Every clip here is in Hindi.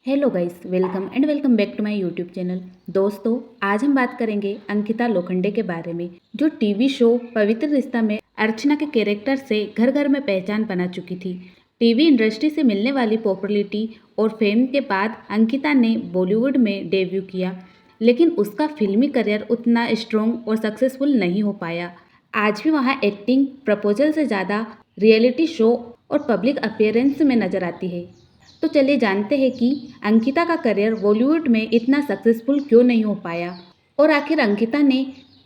Hello guys, welcome back to my YouTube channel. दोस्तों, आज हम बात करेंगे अंकिता लोखंडे के बारे में, जो टीवी शो पवित्र रिश्ता में अर्चना के कैरेक्टर से घर घर में पहचान बना चुकी थी। टीवी इंडस्ट्री से मिलने वाली पॉपुलैरिटी और फेम के बाद अंकिता ने बॉलीवुड में डेब्यू किया, लेकिन उसका फिल्मी करियर उतना स्ट्रॉन्ग और सक्सेसफुल नहीं हो पाया। आज भी वहाँ एक्टिंग प्रपोजल से ज़्यादा रियलिटी शो और पब्लिक अपीयरेंस में नजर आती है। तो चलिए जानते हैं कि अंकिता का करियर बॉलीवुड में इतना सक्सेसफुल क्यों नहीं हो पाया और आखिर अंकिता ने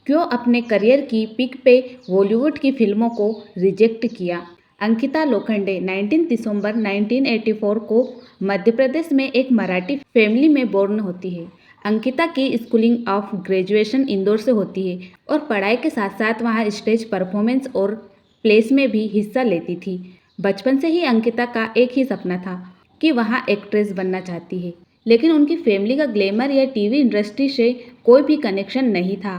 क्यों अपने करियर की पीक पे बॉलीवुड की फिल्मों को रिजेक्ट किया। अंकिता लोखंडे 19 दिसंबर 1984 को मध्य प्रदेश में एक मराठी फैमिली में बोर्न होती है। अंकिता की स्कूलिंग ऑफ ग्रेजुएशन इंदौर से होती है और पढ़ाई के साथ साथ वहाँ स्टेज परफॉर्मेंस और प्लेस में भी हिस्सा लेती थी। बचपन से ही अंकिता का एक ही सपना था कि वहाँ एक्ट्रेस बनना चाहती है, लेकिन उनकी फैमिली का ग्लैमर या टीवी इंडस्ट्री से कोई भी कनेक्शन नहीं था।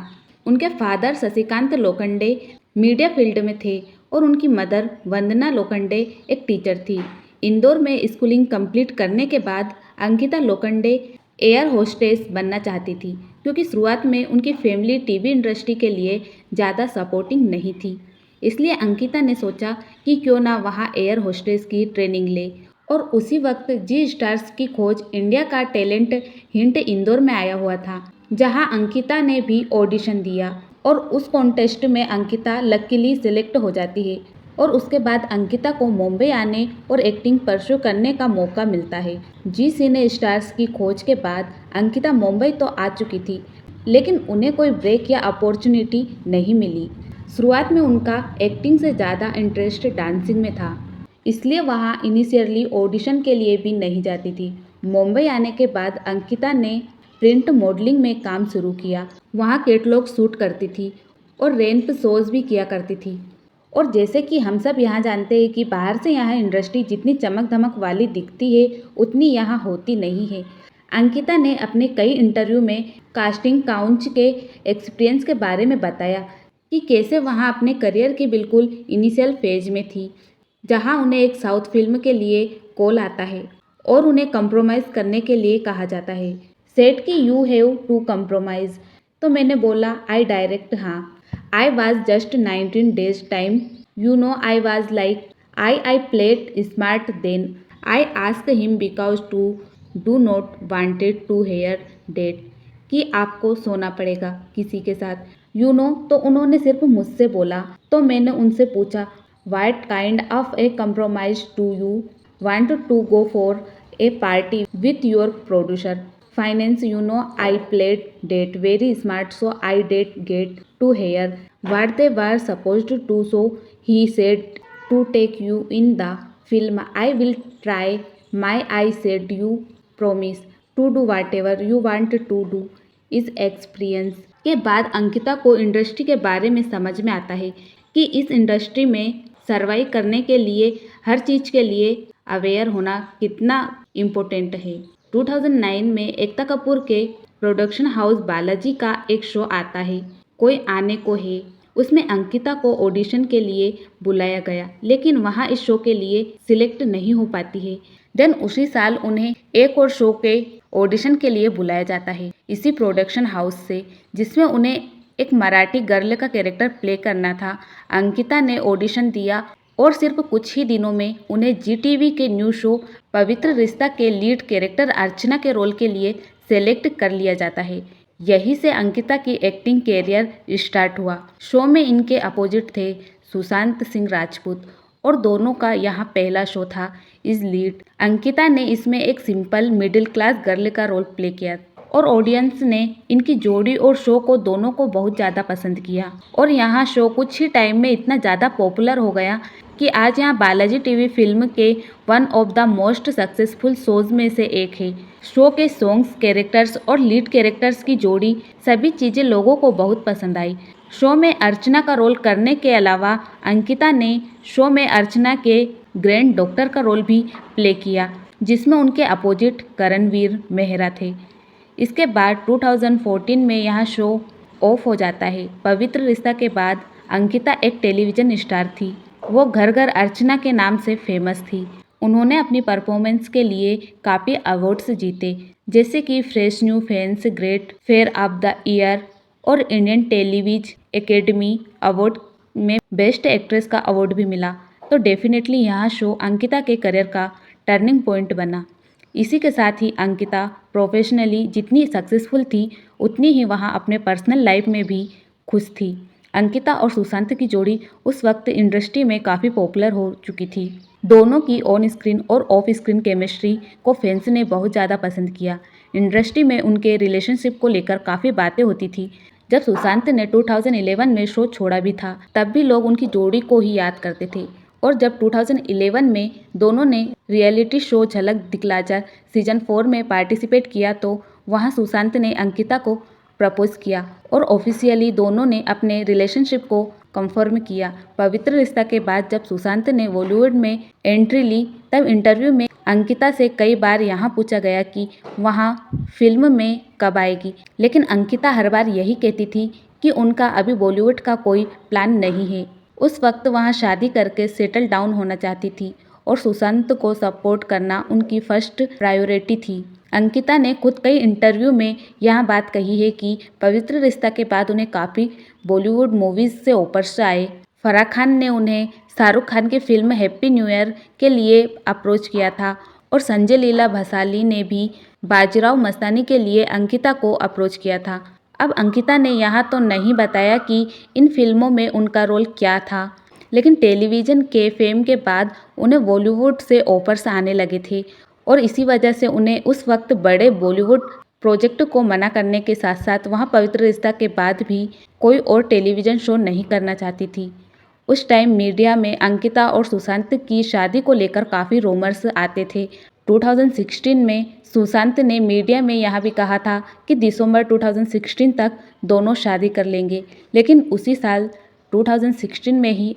उनके father Shashikant Lokhande media field में थे और उनकी मदर वंदना लोखंडे एक टीचर थी। इंदौर में स्कूलिंग कंप्लीट करने के बाद अंकिता लोखंडे एयर होस्टेस बनना चाहती थी, क्योंकि शुरुआत में उनकी फैमिली टीवी इंडस्ट्री के लिए ज़्यादा सपोर्टिंग नहीं थी। इसलिए अंकिता ने सोचा कि क्यों ना वहाँ एयर होस्टेस की ट्रेनिंग ले, और उसी वक्त जी स्टार्स की खोज इंडिया का टैलेंट हिंट इंदौर में आया हुआ था, जहां अंकिता ने भी ऑडिशन दिया और उस कॉन्टेस्ट में अंकिता लकीली सिलेक्ट हो जाती है और उसके बाद अंकिता को मुंबई आने और एक्टिंग परस्यू करने का मौका मिलता है। जी सिने स्टार्स की खोज के बाद अंकिता मुंबई तो आ चुकी थी, लेकिन उन्हें कोई ब्रेक या अपॉर्चुनिटी नहीं मिली। शुरुआत में उनका एक्टिंग से ज़्यादा इंटरेस्ट डांसिंग में था, इसलिए वहाँ इनिशियली ऑडिशन के लिए भी नहीं जाती थी। मुंबई आने के बाद अंकिता ने प्रिंट मॉडलिंग में काम शुरू किया। वहाँ कैटलॉग शूट करती थी और रैंप शोज भी किया करती थी। और जैसे कि हम सब यहाँ जानते हैं कि बाहर से यहाँ इंडस्ट्री जितनी चमक धमक वाली दिखती है, उतनी यहाँ होती नहीं है। अंकिता ने अपने कई इंटरव्यू में कास्टिंग काउंच के एक्सपीरियंस के बारे में बताया कि कैसे वहाँ अपने करियर की बिल्कुल इनिशियल फेज में थी, जहां उन्हें एक साउथ फिल्म के लिए कॉल आता है और उन्हें कंप्रोमाइज़ करने के लिए कहा जाता है। सेट कि यू हैव टू कंप्रोमाइज़। तो मैंने बोला आई डायरेक्ट हाँ। I was just 19 days time, you know I was like I played smart then. I ask him because to do not wanted to hear date, कि आपको सोना पड़ेगा किसी के साथ, यू नो। तो उन्होंने सिर्फ मुझसे बोला, तो मैंने उनसे पूछा what kind of a compromise do you want to go for a party with your producer? Finance, you know, I played that very smart, so I did get to hear what they were supposed to do. So he said to take you in the film. I will try. My I said you promise to do whatever you want to do. इस एक्सपीरियंस के बाद अंकिता को इंडस्ट्री के बारे में समझ में आता है कि इस इंडस्ट्री में सर्वाइव करने के लिए हर चीज़ के लिए अवेयर होना कितना इम्पोर्टेंट है। 2009 में एकता कपूर के प्रोडक्शन हाउस बालाजी का एक शो आता है, कोई आने को है। उसमें अंकिता को ऑडिशन के लिए बुलाया गया, लेकिन वहाँ इस शो के लिए सिलेक्ट नहीं हो पाती है। देन उसी साल उन्हें एक और शो के ऑडिशन के लिए बुलाया जाता है इसी प्रोडक्शन हाउस से, जिसमें उन्हें एक मराठी गर्ल का कैरेक्टर प्ले करना था। अंकिता ने ऑडिशन दिया और सिर्फ कुछ ही दिनों में उन्हें जीटीवी के न्यू शो पवित्र रिश्ता के लीड कैरेक्टर अर्चना के रोल के लिए सेलेक्ट कर लिया जाता है। यहीं से अंकिता की एक्टिंग कैरियर स्टार्ट हुआ। शो में इनके अपोजिट थे सुशांत सिंह राजपूत और दोनों का यहाँ पहला शो था इस लीड। अंकिता ने इसमें एक सिंपल मिडिल क्लास गर्ल का रोल प्ले किया और ऑडियंस ने इनकी जोड़ी और शो को दोनों को बहुत ज़्यादा पसंद किया और यहाँ शो कुछ ही टाइम में इतना ज़्यादा पॉपुलर हो गया कि आज यहाँ बालाजी टीवी फिल्म के one of the most successful shows में से एक है। शो के सॉन्ग्स, कैरेक्टर्स और लीड कैरेक्टर्स की जोड़ी, सभी चीज़ें लोगों को बहुत पसंद आई। शो में अर्चना का रोल करने के अलावा अंकिता ने शो में अर्चना के ग्रैंड डॉक्टर का रोल भी प्ले किया, जिसमें उनके अपोजिट करणवीर मेहरा थे। इसके बाद 2014 में यह शो ऑफ हो जाता है। पवित्र रिश्ता के बाद अंकिता एक टेलीविज़न स्टार थी। वो घर घर अर्चना के नाम से फेमस थी। उन्होंने अपनी परफॉर्मेंस के लिए काफ़ी अवार्ड्स जीते, जैसे कि fresh new fans great fair of the year और इंडियन टेलीविजन एकेडमी अवार्ड में बेस्ट एक्ट्रेस का अवार्ड भी मिला। तो डेफिनेटली यह शो अंकिता के करियर का टर्निंग पॉइंट बना। इसी के साथ ही अंकिता प्रोफेशनली जितनी सक्सेसफुल थी, उतनी ही वहाँ अपने पर्सनल लाइफ में भी खुश थी। अंकिता और सुशांत की जोड़ी उस वक्त इंडस्ट्री में काफ़ी पॉपुलर हो चुकी थी। दोनों की ऑन स्क्रीन और ऑफ स्क्रीन केमिस्ट्री को फैंस ने बहुत ज़्यादा पसंद किया। इंडस्ट्री में उनके रिलेशनशिप को लेकर काफ़ी बातें होती थी। जब सुशांत ने 2011 में शो छोड़ा भी था, तब भी लोग उनकी जोड़ी को ही याद करते थे। और जब 2011 में दोनों ने रियलिटी शो झलक दिखला जा सीजन 4 में पार्टिसिपेट किया, तो वहाँ सुशांत ने अंकिता को प्रपोज किया और ऑफिशियली दोनों ने अपने रिलेशनशिप को कंफर्म किया। पवित्र रिश्ता के बाद जब सुशांत ने बॉलीवुड में एंट्री ली, तब इंटरव्यू में अंकिता से कई बार यहाँ पूछा गया कि वहाँ फिल्म में कब आएगी, लेकिन अंकिता हर बार यही कहती थी कि उनका अभी बॉलीवुड का कोई प्लान नहीं है। उस वक्त वहाँ शादी करके सेटल डाउन होना चाहती थी और सुशांत को सपोर्ट करना उनकी फर्स्ट प्रायोरिटी थी। अंकिता ने खुद कई इंटरव्यू में यह बात कही है कि पवित्र रिश्ता के बाद उन्हें काफ़ी बॉलीवुड मूवीज़ से ऑफर्स आए। फराह खान ने उन्हें शाहरुख खान की फिल्म हैप्पी न्यू ईयर के लिए अप्रोच किया था और संजय लीला भंसाली ने भी बाजीराव मस्तानी के लिए अंकिता को अप्रोच किया था। अब अंकिता ने यहाँ तो नहीं बताया कि इन फिल्मों में उनका रोल क्या था, लेकिन टेलीविज़न के फेम के बाद उन्हें बॉलीवुड से ऑफर्स आने लगे थे और इसी वजह से उन्हें उस वक्त बड़े बॉलीवुड प्रोजेक्ट को मना करने के साथ साथ वहाँ पवित्र रिश्ता के बाद भी कोई और टेलीविज़न शो नहीं करना चाहती थी। उस टाइम मीडिया में अंकिता और सुशांत की शादी को लेकर काफ़ी रूमर्स आते थे। 2016 में सुशांत ने मीडिया में यह भी कहा था कि दिसंबर 2016 तक दोनों शादी कर लेंगे, लेकिन उसी साल 2016 में ही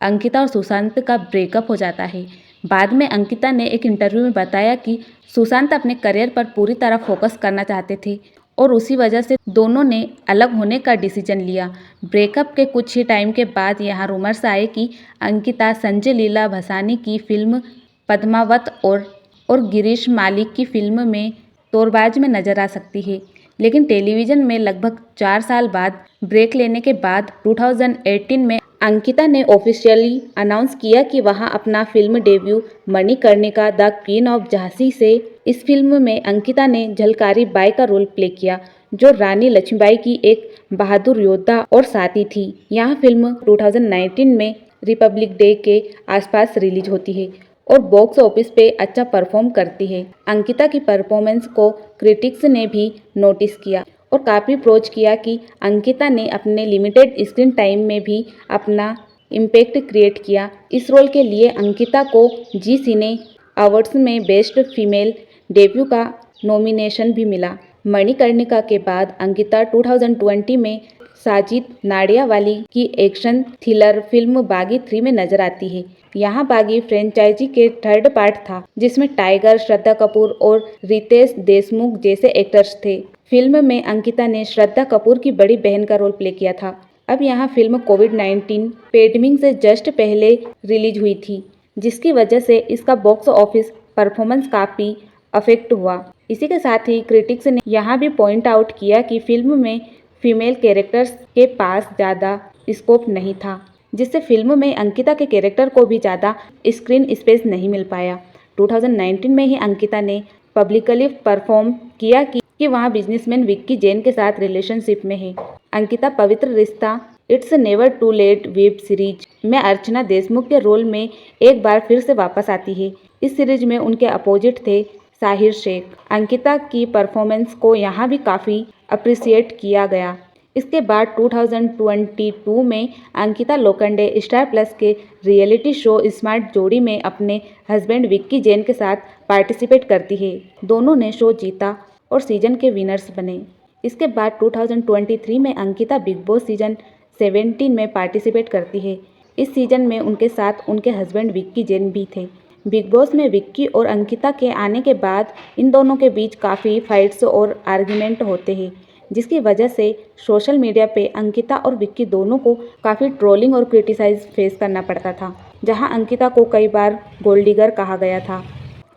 अंकिता और सुशांत का ब्रेकअप हो जाता है। बाद में अंकिता ने एक इंटरव्यू में बताया कि सुशांत अपने करियर पर पूरी तरह फोकस करना चाहते थे और उसी वजह से दोनों ने अलग होने का डिसीजन लिया। ब्रेकअप के कुछ ही टाइम के बाद यहाँ रूमर्स आए कि अंकिता संजय लीला भंसाली की फिल्म पद्मावत और गिरीश मालिक की फिल्म में तोरबाज में नजर आ सकती है, लेकिन टेलीविज़न में लगभग 4 साल बाद ब्रेक लेने के बाद 2018 में अंकिता ने ऑफिशियली अनाउंस किया कि वहां अपना film debut Manikarnika the queen of Jhansi से। इस फिल्म में अंकिता ने झलकारी बाई का रोल प्ले किया, जो रानी लक्ष्मीबाई की एक बहादुर योद्धा और साथी थी। यह फिल्म 2019 में रिपब्लिक डे के आसपास रिलीज होती है और बॉक्स ऑफिस पे अच्छा परफॉर्म करती है। अंकिता की परफॉर्मेंस को क्रिटिक्स ने भी नोटिस किया और काफ़ी प्रोज किया कि अंकिता ने अपने लिमिटेड स्क्रीन टाइम में भी अपना इम्पैक्ट क्रिएट किया। इस रोल के लिए अंकिता को जी सिने अवार्ड्स में बेस्ट फीमेल डेब्यू का नॉमिनेशन भी मिला। मणिकर्णिका के बाद अंकिता 2020 में साजिद नाडियावाली की एक्शन थ्रिलर फिल्म बागी 3 में नजर आती है। यहाँ बागी फ्रेंचाइजी के थर्ड पार्ट था, जिसमें टाइगर, श्रद्धा कपूर और रितेश देशमुख जैसे एक्टर्स थे। फिल्म में अंकिता ने श्रद्धा कपूर की बड़ी बहन का रोल प्ले किया था। अब यहाँ फिल्म कोविड-19 पैंडेमिक से जस्ट पहले रिलीज हुई थी, जिसकी वजह से इसका बॉक्स ऑफिस परफॉर्मेंस काफ़ी अफेक्ट हुआ। इसी के साथ ही क्रिटिक्स ने यहाँ भी पॉइंट आउट किया कि फिल्म में फीमेल कैरेक्टर्स के पास ज़्यादा स्कोप नहीं था, जिससे फिल्म में अंकिता के कैरेक्टर को भी ज़्यादा स्क्रीन स्पेस नहीं मिल पाया। 2019 में ही अंकिता ने पब्लिकली परफॉर्म किया कि वहाँ बिजनेसमैन विक्की जैन के साथ रिलेशनशिप में है। Ankita Pavitra Rishta it's never too late web series में अर्चना देशमुख के रोल में एक बार फिर से वापस आती है। इस सीरीज में उनके अपोजिट थे साहिर शेख। अंकिता की परफॉर्मेंस को यहाँ भी काफ़ी अप्रिसिएट किया गया। इसके बाद 2022 में अंकिता लोखंडे स्टार प्लस के रियलिटी शो स्मार्ट जोड़ी में अपने हस्बैंड विक्की जैन के साथ पार्टिसिपेट करती है। दोनों ने शो जीता और सीजन के विनर्स बने। इसके बाद 2023 में अंकिता बिग बॉस सीजन 17 में पार्टिसिपेट करती है। इस सीजन में उनके साथ उनके हस्बैंड विक्की जैन भी थे। बिग बॉस में विक्की और अंकिता के आने के बाद इन दोनों के बीच काफ़ी फाइट्स और आर्ग्यूमेंट होते हैं, जिसकी वजह से सोशल मीडिया पे अंकिता और विक्की दोनों को काफ़ी ट्रोलिंग और क्रिटिसाइज फेस करना पड़ता था, जहां अंकिता को कई बार गोल्ड डिगर कहा गया था।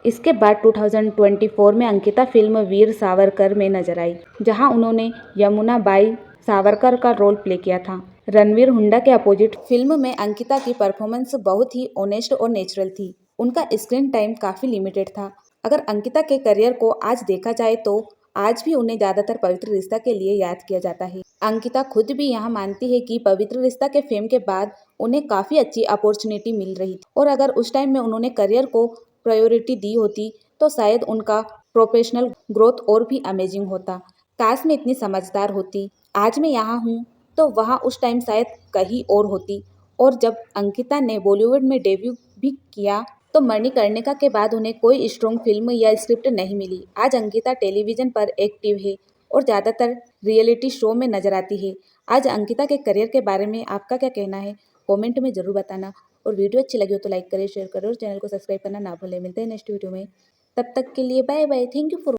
इसके बाद 2024 में अंकिता फिल्म वीर सावरकर में नजर आई, जहां उन्होंने यमुना बाई सावरकर का रोल प्ले किया था। रणवीर हुड्डा के अपोजिट फिल्म में अंकिता की परफॉर्मेंस बहुत ही ऑनेस्ट और नेचुरल थी। उनका स्क्रीन टाइम काफ़ी लिमिटेड था। अगर अंकिता के करियर को आज देखा जाए तो आज भी उन्हें ज़्यादातर पवित्र रिश्ता के लिए याद किया जाता है। अंकिता खुद भी यहाँ मानती है कि पवित्र रिश्ता के फेम के बाद उन्हें काफ़ी अच्छी अपॉर्चुनिटी मिल रही थी और अगर उस टाइम में उन्होंने करियर को प्रायोरिटी दी होती तो शायद उनका प्रोफेशनल ग्रोथ और भी अमेजिंग होता। काश मैं इतनी समझदार होती। आज मैं यहाँ हूँ तो वहाँ उस टाइम शायद कहीं और होती। और जब अंकिता ने बॉलीवुड में डेब्यू भी किया तो मणिकर्णिका के बाद उन्हें कोई स्ट्रॉन्ग फिल्म या स्क्रिप्ट नहीं मिली। आज अंकिता टेलीविजन पर एक्टिव है और ज़्यादातर रियलिटी शो में नजर आती है। आज अंकिता के करियर के बारे में आपका क्या कहना है? कमेंट में ज़रूर बताना और वीडियो अच्छी लगी हो तो लाइक करें, शेयर करें और चैनल को सब्सक्राइब करना ना भूलें। मिलते हैं नेक्स्ट वीडियो में। तब तक के लिए bye bye. Thank you for